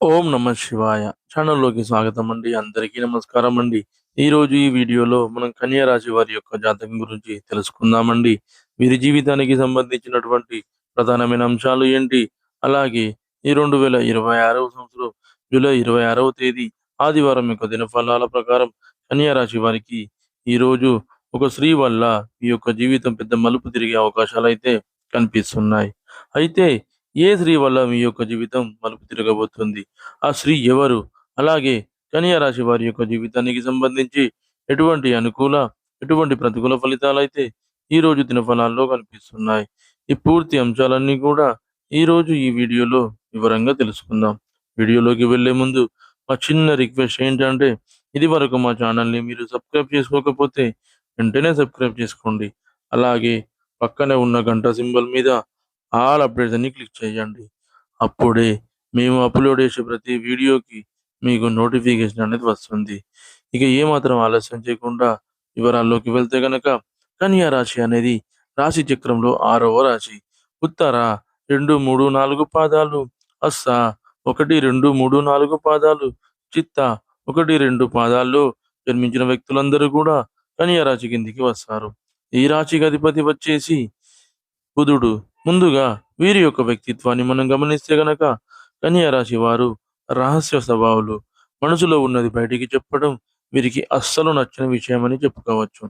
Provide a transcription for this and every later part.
ఓం నమ శివాయ ఛానల్లోకి స్వాగతం అండి. అందరికీ నమస్కారం అండి. ఈరోజు ఈ వీడియోలో మనం కన్యా రాశి వారి యొక్క జాతకం గురించి తెలుసుకుందామండి. వీరి జీవితానికి సంబంధించినటువంటి ప్రధానమైన అంశాలు ఏంటి? అలాగే ఈ 2026వ సంవత్సరం జూలై 26వ తేదీ ఆదివారం యొక్క దినఫలాల ప్రకారం కన్యా రాశి వారికి ఈరోజు ఒక స్త్రీ వల్ల ఈ యొక్క జీవితం పెద్ద మలుపు తిరిగే అవకాశాలైతే కనిపిస్తున్నాయి. అయితే ఏ స్త్రీ వల్ల మీ యొక్క జీవితం మలుపు తిరగబోతుంది? ఆ స్త్రీ ఎవరు? అలాగే కన్యా రాశి వారి యొక్క జీవితానికి సంబంధించి ఎటువంటి అనుకూల, ఎటువంటి ప్రతికూల ఫలితాలైతే ఈరోజు దినఫలాల్లో కనిపిస్తున్నాయి. ఈ పూర్తి అంశాలన్నీ కూడా ఈరోజు ఈ వీడియోలో వివరంగా తెలుసుకుందాం. వీడియోలోకి వెళ్ళే ముందు మా చిన్న రిక్వెస్ట్ ఏంటంటే, ఇదివరకు మా ఛానల్‌ని మీరు సబ్స్క్రైబ్ చేసుకోకపోతే వెంటనే సబ్స్క్రైబ్ చేసుకోండి. అలాగే పక్కనే ఉన్న గంట సింబల్ మీద ఆల్ అప్డేట్స్ అని క్లిక్ చేయండి. అప్పుడే మేము అప్‌లోడ్ చేసే ప్రతి వీడియోకి మీకు నోటిఫికేషన్ అనేది వస్తుంది. ఇక ఏమాత్రం ఆలస్యం చేయకుండా వివరాల్లోకి వెళ్తే గనక కన్యా రాశి అనేది రాశి చక్రంలో 6వ రాశి. ఉత్తర 2, 3, 4 పాదాలు, హస్త 1, 2, 3, 4 పాదాలు, చిత్త 1, 2 పాదాల్లో జన్మించిన వ్యక్తులందరూ కూడా కన్యా రాశి కిందికి వస్తారు. ఈ రాశికి అధిపతి వచ్చేసి బుధుడు. ముందుగా వీరి యొక్క వ్యక్తిత్వాన్ని మనం గమనిస్తే గనక కన్యా రాశి వారు రహస్య స్వభావులు. మనసులో ఉన్నది బయటికి చెప్పడం వీరికి అస్సలు నచ్చని విషయమని చెప్పుకోవచ్చు.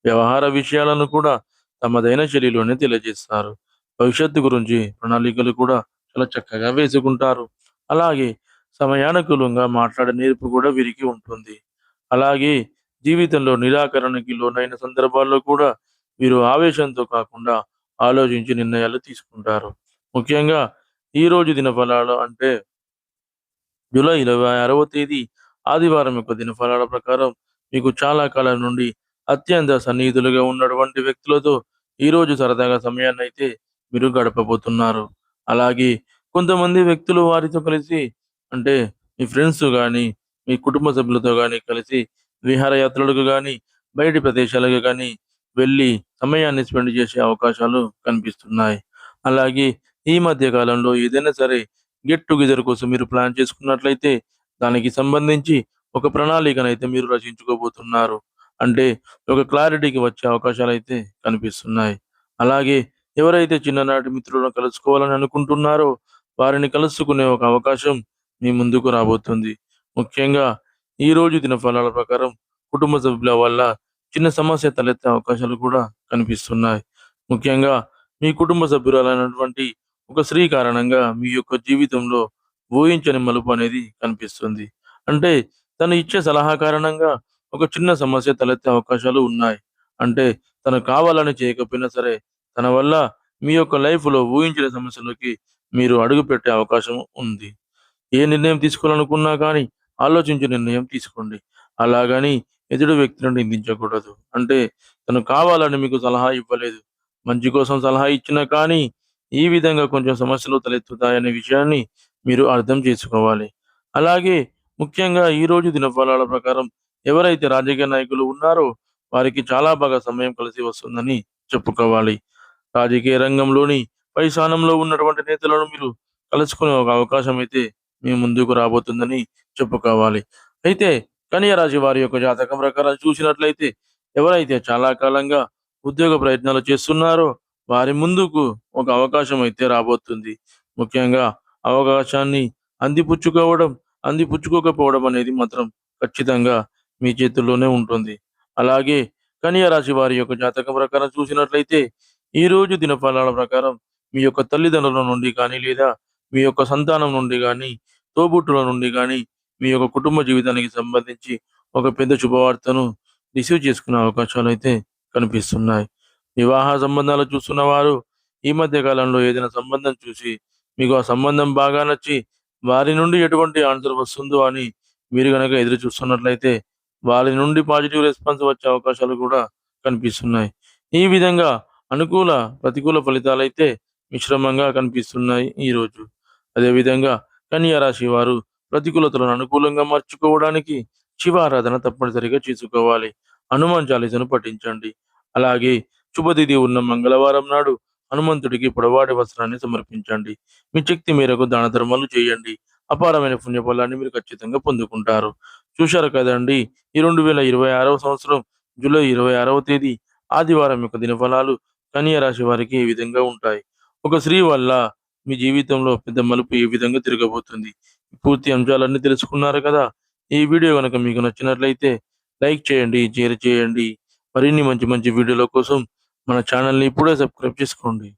వ్యవహార విషయాలను కూడా తమదైన శైలిలోనే తెలియజేస్తారు. భవిష్యత్తు గురించి ప్రణాళికలు కూడా చాలా చక్కగా వేసుకుంటారు. అలాగే సమయానుకూలంగా మాట్లాడే నేర్పు కూడా వీరికి ఉంటుంది. అలాగే జీవితంలో నిరాకరణకి లోనైన సందర్భాల్లో కూడా వీరు ఆవేశంతో కాకుండా ఆలోచించి నిర్ణయాలు తీసుకుంటారు. ముఖ్యంగా ఈరోజు దినఫలాలు అంటే జూలై 26వ తేదీ ఆదివారం యొక్క దినఫలాల ప్రకారం మీకు చాలా కాలం నుండి అత్యంత సన్నిహితులుగా ఉన్నటువంటి వ్యక్తులతో ఈరోజు సరదాగా సమయాన్నైతే మీరు గడపబోతున్నారు. అలాగే కొంతమంది వ్యక్తులు వారితో కలిసి అంటే మీ ఫ్రెండ్స్ గానీ, మీ కుటుంబ సభ్యులతో గానీ కలిసి విహారయాత్రలకు గానీ, బయటి ప్రదేశాలకు గానీ వెళ్ళి సమయాన్ని స్పెండ్ చేసే అవకాశాలు కనిపిస్తున్నాయి. అలాగే ఈ మధ్య కాలంలో ఏదైనా సరే గెట్ టుగెదర్ కోసం మీరు ప్లాన్ చేసుకున్నట్లయితే దానికి సంబంధించి ఒక ప్రణాళికనైతే మీరు రచించుకోబోతున్నారు. అంటే ఒక క్లారిటీకి వచ్చే అవకాశాలైతే కనిపిస్తున్నాయి. అలాగే ఎవరైతే చిన్ననాటి మిత్రులను కలుసుకోవాలని అనుకుంటున్నారో వారిని కలుసుకునే ఒక అవకాశం మీ ముందుకు రాబోతుంది. ముఖ్యంగా ఈరోజు దినఫలాల ప్రకారం కుటుంబ సభ్యుల వల్ల చిన్న సమస్య తలెత్తే అవకాశాలు కూడా కనిపిస్తున్నాయి. ముఖ్యంగా మీ కుటుంబ సభ్యురాలైనటువంటి ఒక స్త్రీ కారణంగా మీ యొక్క జీవితంలో ఊహించని మలుపు అనేది కనిపిస్తుంది. అంటే తను ఇచ్చే సలహా కారణంగా ఒక చిన్న సమస్య తలెత్తే అవకాశాలు ఉన్నాయి. అంటే తను కావాలని చేయకపోయినా సరే, తన వల్ల మీ యొక్క లైఫ్‌లో ఊహించని సమస్యలోకి మీరు అడుగుపెట్టే అవకాశం ఉంది. ఏ నిర్ణయం తీసుకోవాలనుకున్నా కానీ ఆలోచించి నిర్ణయం తీసుకోండి. అలాగని ఎదుటి వ్యక్తిని నిందించకూడదు. అంటే తను కావాలని మీకు సలహా ఇవ్వలేదు. మంచి కోసం సలహా ఇచ్చినా కానీ ఈ విధంగా కొంచెం సమస్యలు తలెత్తుతాయనే విషయాన్ని మీరు అర్థం చేసుకోవాలి. అలాగే ముఖ్యంగా ఈరోజు దినఫలాల ప్రకారం ఎవరైతే రాజకీయ నాయకులు ఉన్నారో వారికి చాలా బాగా సమయం కలిసి వస్తుందని చెప్పుకోవాలి. రాజకీయ రంగంలోని పై స్థానంలో ఉన్నటువంటి నేతలను మీరు కలుసుకునే ఒక అవకాశం అయితే మీ ముందుకు రాబోతుందని చెప్పుకోవాలి. అయితే కన్యా రాశి వారి యొక్క జాతకం ప్రకారం చూసినట్లయితే ఎవరైతే చాలా కాలంగా ఉద్యోగ ప్రయత్నాలు చేస్తున్నారో వారి ముందుకు ఒక అవకాశం అయితే రాబోతుంది. ముఖ్యంగా అవకాశాన్ని అందిపుచ్చుకోవడం, అందిపుచ్చుకోకపోవడం అనేది మాత్రం ఖచ్చితంగా మీ చేతుల్లోనే ఉంటుంది. అలాగే కన్యా రాశి వారి యొక్క జాతకం ప్రకారం చూసినట్లయితే ఈరోజు దినఫలాల ప్రకారం మీ యొక్క తల్లిదండ్రుల నుండి కానీ, లేదా మీ యొక్క సంతానం నుండి గానీ, తోబుట్టుల నుండి గానీ, మీ యొక్క కుటుంబ జీవితానికి సంబంధించి ఒక పెద్ద శుభవార్తను రిసీవ్ చేసుకునే అవకాశాలైతే కనిపిస్తున్నాయి. వివాహ సంబంధాలు చూస్తున్నవారు ఈ మధ్య కాలంలో ఏదైనా సంబంధం చూసి, మీకు ఆ సంబంధం బాగా నచ్చి, వారి నుండి ఎటువంటి ఆన్సర్ వస్తుందో అని మీరు గనక ఎదురు చూస్తున్నట్లయితే, వారి నుండి పాజిటివ్ రెస్పాన్స్ వచ్చే అవకాశాలు కూడా కనిపిస్తున్నాయి. ఈ విధంగా అనుకూల, ప్రతికూల ఫలితాలైతే మిశ్రమంగా కనిపిస్తున్నాయి ఈరోజు. అదేవిధంగా కన్యా రాశి వారు ప్రతికూలతలను అనుకూలంగా మార్చుకోవడానికి శివారాధన తప్పనిసరిగా చేసుకోవాలి. హనుమాన్ చాలీసాను పఠించండి. అలాగే శుభతిథి ఉన్న మంగళవారం నాడు హనుమంతుడికి పొడవాటి వస్త్రాన్ని సమర్పించండి. మీ శక్తి మేరకు దాన ధర్మాలు చేయండి. అపారమైన పుణ్యఫలాన్ని మీరు ఖచ్చితంగా పొందుకుంటారు. చూశారు కదండీ! ఈ 2026వ సంవత్సరం జూలై 26వ తేదీ ఆదివారం యొక్క దినఫలాలు కన్యా రాశి వారికి ఏ విధంగా ఉంటాయి? ఒక స్త్రీ వల్ల మీ జీవితంలో పెద్ద మలుపు ఏ విధంగా తిరగబోతుంది? పూర్తి అంశాలన్నీ తెలుసుకున్నారు కదా! ఈ వీడియో గనుక మీకు నచ్చినట్లయితే లైక్ చేయండి, షేర్ చేయండి. మరిన్ని మంచి మంచి వీడియోల కోసం మన ఛానెల్‌ని ఇప్పుడే సబ్స్క్రైబ్ చేసుకోండి.